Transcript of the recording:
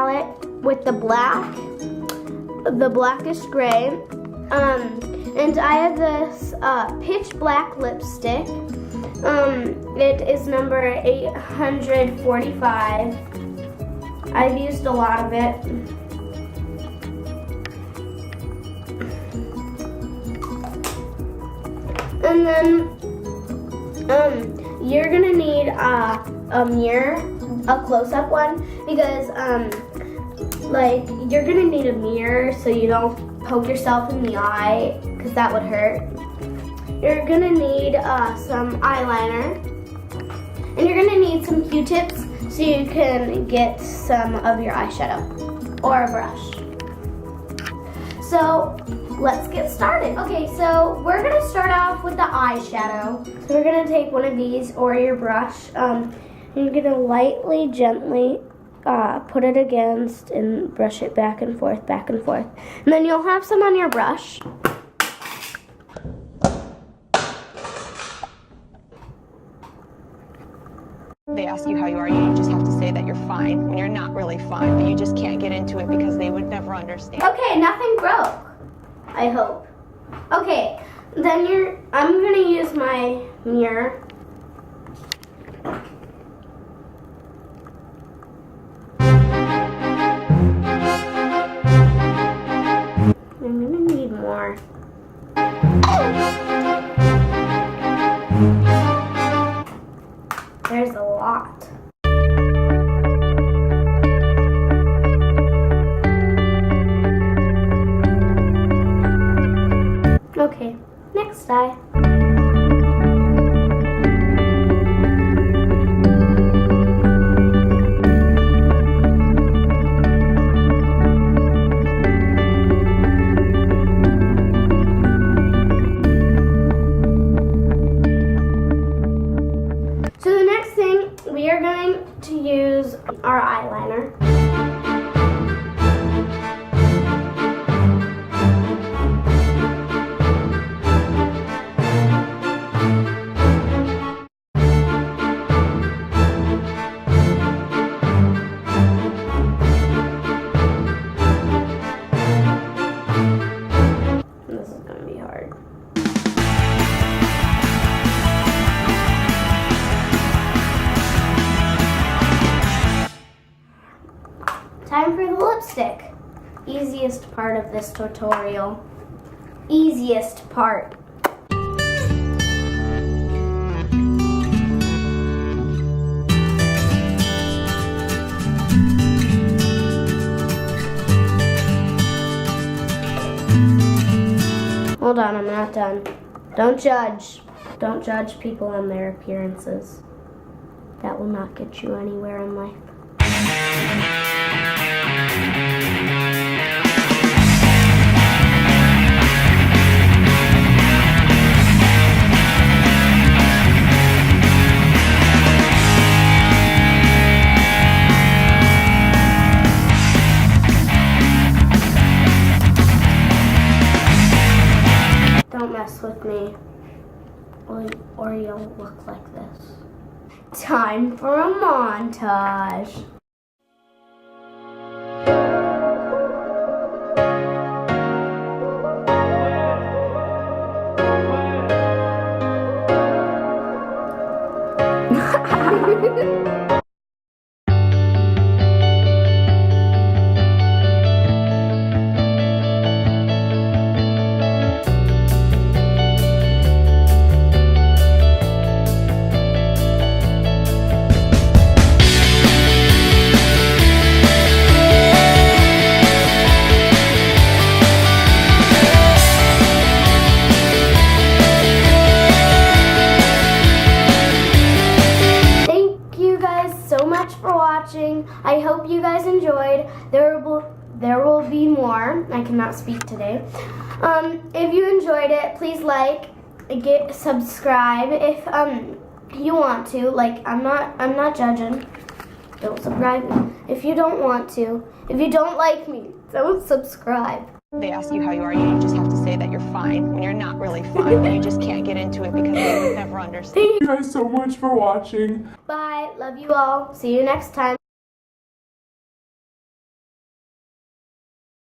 palette with the blackish gray. And I have this pitch black lipstick. It is number 845. I've used a lot of it. And then you're gonna need a mirror, a close-up one, because like you're gonna need a mirror so you don't poke yourself in the eye, because that would hurt. You're gonna need some eyeliner, and you're gonna need some Q-tips so you can get some of your eyeshadow, or a brush. So let's get started. Okay, so we're gonna start off with the eyeshadow. So we're gonna take one of these or your brush, and you're gonna lightly, gently put it against and brush it back and forth, back and forth. And then you'll have some on your brush. They ask you how you are, you just have to say that you're fine when you're not really fine, but you just can't get into it because they would never understand. Okay, nothing broke, I hope. Okay, then I'm gonna use my mirror. I'm gonna need more. There's a lot. Okay, next eye. So the next thing, we are going to use our eyeliner. This is going to be hard. Time for the lipstick. Easiest part of this tutorial. Easiest part. Hold on, I'm not done. Don't judge. Don't judge people on their appearances. That will not get you anywhere in life. Don't mess with me, or you'll look like this. Time for a montage. I hope you guys enjoyed. There will be more. I cannot speak today. If you enjoyed it, please like, subscribe if you want to. Like, I'm not judging. Don't subscribe if you don't want to. If you don't like me, don't subscribe. They ask you how you are, you just have to say that you're fine when you're not really fine, but you just can't get into it because they would never understand. Thank you guys so much for watching. Bye. Love you all. See you next time.